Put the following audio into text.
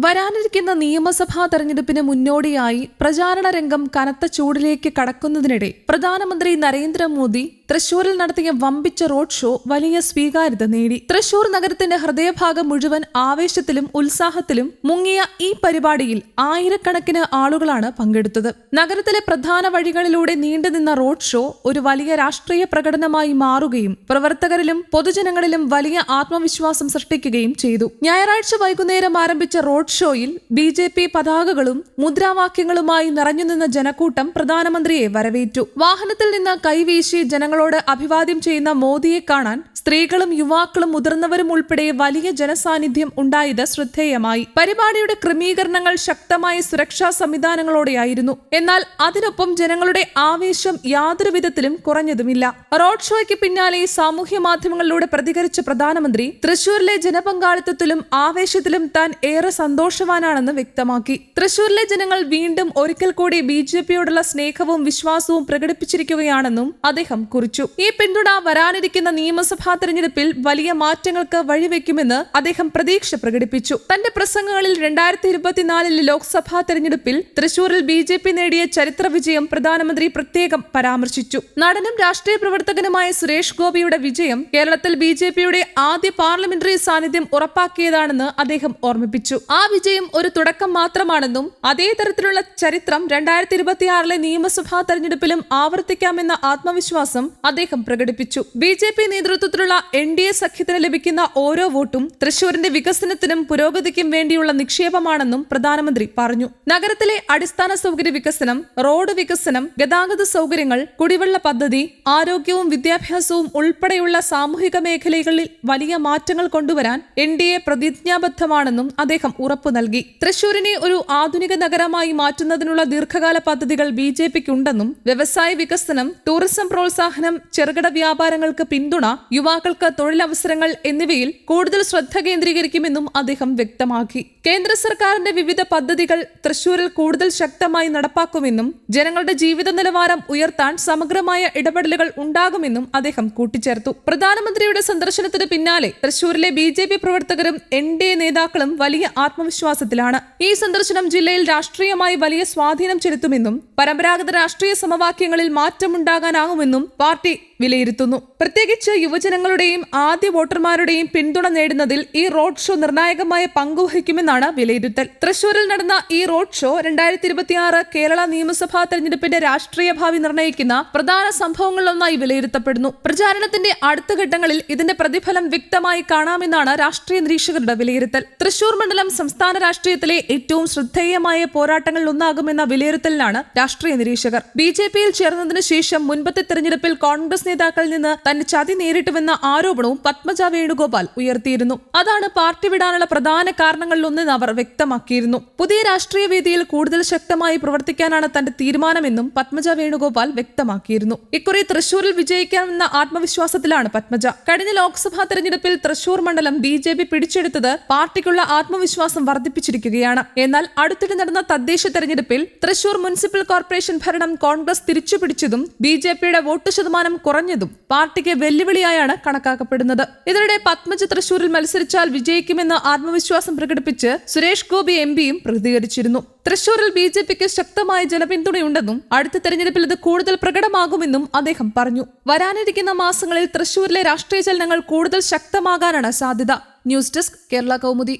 വരാനിരിക്കുന്ന നിയമസഭാ തെരഞ്ഞെടുപ്പിന് മുന്നോടിയായി പ്രചാരണ രംഗം കനത്ത ചൂടിലേക്ക് കടക്കുന്നതിനിടെ പ്രധാനമന്ത്രി നരേന്ദ്രമോദി തൃശൂരിൽ നടത്തിയ വമ്പിച്ച റോഡ് ഷോ വലിയ സ്വീകാര്യത നേടി. തൃശൂർ നഗരത്തിന്റെ ഹൃദയഭാഗം മുഴുവൻ ആവേശത്തിലും ഉത്സാഹത്തിലും മുങ്ങിയ ഈ പരിപാടിയിൽ ആയിരക്കണക്കിന് ആളുകളാണ് പങ്കെടുത്തത്. നഗരത്തിലെ പ്രധാന വഴികളിലൂടെ നീണ്ടുനിന്ന റോഡ് ഷോ ഒരു വലിയ രാഷ്ട്രീയ പ്രകടനമായി മാറുകയും പ്രവർത്തകരിലും പൊതുജനങ്ങളിലും വലിയ ആത്മവിശ്വാസം സൃഷ്ടിക്കുകയും ചെയ്തു. ഞായറാഴ്ച വൈകുന്നേരം ആരംഭിച്ച റോഡ് ഷോയിൽ BJP പതാകകളും മുദ്രാവാക്യങ്ങളുമായി നിറഞ്ഞുനിന്ന ജനക്കൂട്ടം പ്രധാനമന്ത്രിയെ വരവേറ്റു. വാഹനത്തിൽ നിന്ന് കൈവീശി ജനങ്ങളോട് അഭിവാദ്യം ചെയ്യുന്ന മോദിയെ കാണാൻ സ്ത്രീകളും യുവാക്കളും മുതിർന്നവരും ഉൾപ്പെടെ വലിയ ജനസാന്നിധ്യം ഉണ്ടായത് ശ്രദ്ധേയമായി. പരിപാടിയുടെ ക്രമീകരണങ്ങൾ ശക്തമായ സുരക്ഷാ സംവിധാനങ്ങളോടെയായിരുന്നു. എന്നാൽ അതിനൊപ്പം ജനങ്ങളുടെ ആവേശം യാതൊരു വിധത്തിലും കുറഞ്ഞതുമില്ല. റോഡ് ഷോയ്ക്ക് പിന്നാലെ സാമൂഹ്യ മാധ്യമങ്ങളിലൂടെ പ്രതികരിച്ച പ്രധാനമന്ത്രി തൃശൂരിലെ ജനപങ്കാളിത്തത്തിലും ആവേശത്തിലും താൻ ഏറെ സന്തോഷവാനാണെന്ന് വ്യക്തമാക്കി. തൃശൂരിലെ ജനങ്ങൾ വീണ്ടും ഒരിക്കൽ കൂടി BJPയോടുള്ള സ്നേഹവും വിശ്വാസവും പ്രകടിപ്പിച്ചിരിക്കുകയാണെന്നും അദ്ദേഹം കുറിച്ചു. ഈ പിന്തുണ വരാനിരിക്കുന്ന നിയമസഭാ തെരഞ്ഞെടുപ്പിൽ വലിയ മാറ്റങ്ങൾക്ക് വഴിവെക്കുമെന്ന് അദ്ദേഹം പ്രതീക്ഷ പ്രകടിപ്പിച്ചു. തന്റെ പ്രസംഗങ്ങളിൽ 2024 ലോക്സഭാ തെരഞ്ഞെടുപ്പിൽ തൃശൂരിൽ BJP നേടിയ ചരിത്ര വിജയം പ്രധാനമന്ത്രി പ്രത്യേകം പരാമർശിച്ചു. നടനും രാഷ്ട്രീയ പ്രവർത്തകനുമായ സുരേഷ് ഗോപിയുടെ വിജയം കേരളത്തിൽ BJPയുടെ ആദ്യ പാർലമെന്ററി സാന്നിധ്യം ഉറപ്പാക്കിയതാണെന്ന് അദ്ദേഹം ഓർമ്മിപ്പിച്ചു. ആ വിജയം ഒരു തുടക്കം മാത്രമാണെന്നും അതേ തരത്തിലുള്ള ചരിത്രം 2026 നിയമസഭാ തെരഞ്ഞെടുപ്പിലും ആവർത്തിക്കാമെന്ന ആത്മവിശ്വാസം അദ്ദേഹം പ്രകടിപ്പിച്ചു. BJP നേതൃത്വത്തിലുള്ള NDA സഖ്യത്തിന് ലഭിക്കുന്ന ഓരോ വോട്ടും തൃശൂരിന്റെ വികസനത്തിനും പുരോഗതിക്കും വേണ്ടിയുള്ള നിക്ഷേപമാണെന്നും പ്രധാനമന്ത്രി പറഞ്ഞു. നഗരത്തിലെ അടിസ്ഥാന സൗകര്യ വികസനം, റോഡ് വികസനം, ഗതാഗത സൗകര്യങ്ങൾ, കുടിവെള്ള പദ്ധതി, ആരോഗ്യവും വിദ്യാഭ്യാസവും ഉൾപ്പെടെയുള്ള സാമൂഹിക മേഖലകളിൽ വലിയ മാറ്റങ്ങൾ കൊണ്ടുവരാൻ NDA പ്രതിജ്ഞാബദ്ധമാണെന്നും അദ്ദേഹം ഉറപ്പു നൽകി. തൃശൂരിനെ ഒരു ആധുനിക നഗരമായി മാറ്റുന്നതിനുള്ള ദീർഘകാല പദ്ധതികൾ BJPക്കുണ്ടെന്നും വ്യവസായ വികസനം, ടൂറിസം പ്രോത്സാഹനം, ചെറുകിട വ്യാപാരങ്ങൾക്ക് പിന്തുണ, യുവാക്കൾക്ക് തൊഴിലവസരങ്ങൾ എന്നിവയിൽ കൂടുതൽ ശ്രദ്ധ കേന്ദ്രീകരിക്കുമെന്നും അദ്ദേഹം വ്യക്തമാക്കി. കേന്ദ്ര സർക്കാരിന്റെ വിവിധ പദ്ധതികൾ തൃശൂരിൽ കൂടുതൽ ശക്തമായി നടപ്പാക്കുമെന്നും ജനങ്ങളുടെ ജീവിത നിലവാരം ഉയർത്താൻ സമഗ്രമായ ഇടപെടലുകൾ ഉണ്ടാകുമെന്നും അദ്ദേഹം കൂട്ടിച്ചേർത്തു. പ്രധാനമന്ത്രിയുടെ സന്ദർശനത്തിന് പിന്നാലെ തൃശൂരിലെ BJP പ്രവർത്തകരും NDA നേതാക്കളും വലിയ ആത്മവിശ്വാസത്തിലാണ്. ഈ സന്ദർശനം ജില്ലയിൽ രാഷ്ട്രീയമായി വലിയ സ്വാധീനം ചെലുത്തുമെന്നും പരമ്പരാഗത രാഷ്ട്രീയ സമവാക്യങ്ങളിൽ മാറ്റമുണ്ടാകാനാകുമെന്നും പാർട്ടി വിലയിരുത്തുന്നു. പ്രത്യേകിച്ച് യുവജനങ്ങളുടെയും ആദ്യ വോട്ടർമാരുടെയും പിന്തുണ നേടുന്നതിൽ ഈ റോഡ് ഷോ നിർണായകമായ പങ്കുവഹിക്കുമെന്നാണ് വിലയിരുത്തൽ. തൃശൂരിൽ നടന്ന ഈ റോഡ് ഷോ 2026 കേരള നിയമസഭാ തെരഞ്ഞെടുപ്പിന്റെ രാഷ്ട്രീയ ഭാവി നിർണ്ണയിക്കുന്ന പ്രധാന സംഭവങ്ങളിലൊന്നായി വിലയിരുത്തപ്പെടുന്നു. പ്രചാരണത്തിന്റെ അടുത്ത ഘട്ടങ്ങളിൽ ഇതിന്റെ പ്രതിഫലം വ്യക്തമായി കാണാമെന്നാണ് രാഷ്ട്രീയ നിരീക്ഷകരുടെ വിലയിരുത്തൽ. തൃശൂർ മണ്ഡലം സംസ്ഥാന രാഷ്ട്രീയത്തിലെ ഏറ്റവും ശ്രദ്ധേയമായ പോരാട്ടങ്ങളിൽ ഒന്നാകുമെന്ന വിലയിരുത്തലിലാണ് രാഷ്ട്രീയ നിരീക്ഷകർ. BJPയിൽ ചേർന്നതിനു ശേഷം മുൻപത്തെ തെരഞ്ഞെടുപ്പിൽ കോൺഗ്രസ് നേതാക്കളിൽ നിന്ന് തന്നെ ചതി നേരിട്ടുവെന്ന ആരോപണവും പത്മജ വേണുഗോപാൽ ഉയർത്തിയിരുന്നു. അതാണ് പാർട്ടി വിടാനുള്ള പ്രധാന കാരണങ്ങളിലൊന്നെന്ന് അവർ വ്യക്തമാക്കിയിരുന്നു. പുതിയ രാഷ്ട്രീയ വേദിയിൽ കൂടുതൽ ശക്തമായി പ്രവർത്തിക്കാനാണ് തന്റെ തീരുമാനമെന്നും പത്മജ വേണുഗോപാൽ വ്യക്തമാക്കിയിരുന്നു. ഇക്കുറി തൃശൂരിൽ വിജയിക്കാമെന്ന ആത്മവിശ്വാസത്തിലാണ് പത്മജ. കഴിഞ്ഞ ലോക്സഭാ തെരഞ്ഞെടുപ്പിൽ തൃശൂർ മണ്ഡലം BJP പിടിച്ചെടുത്തത് പാർട്ടിക്കുള്ള ആത്മവിശ്വാസം വർദ്ധിപ്പിച്ചിരിക്കുകയാണ്. എന്നാൽ അടുത്തിടെ നടന്ന തദ്ദേശ തെരഞ്ഞെടുപ്പിൽ തൃശൂർ മുനിസിപ്പൽ കോർപ്പറേഷൻ ഭരണം കോൺഗ്രസ് തിരിച്ചുപിടിച്ചതും BJPയുടെ വോട്ട് ശതമാനം കുറഞ്ഞതും പാർട്ടിക്ക് വെല്ലുവിളിയായാണ് കണക്കാക്കപ്പെടുന്നത്. ഇതിനിടെ പത്മജ തൃശൂരിൽ മത്സരിച്ചാൽ വിജയിക്കുമെന്ന് ആത്മവിശ്വാസം പ്രകടിപ്പിച്ച് സുരേഷ് ഗോപി MPയും പ്രതികരിച്ചിരുന്നു. തൃശൂരിൽ BJPക്ക് ശക്തമായ ജനപിന്തുണയുണ്ടെന്നും അടുത്ത തെരഞ്ഞെടുപ്പിൽ ഇത് കൂടുതൽ പ്രകടമാകുമെന്നും അദ്ദേഹം പറഞ്ഞു. വരാനിരിക്കുന്ന മാസങ്ങളിൽ തൃശൂരിലെ രാഷ്ട്രീയ ചലനങ്ങൾ കൂടുതൽ ശക്തമാകാനാണ് സാധ്യത. News desk Kerala Kaumudi.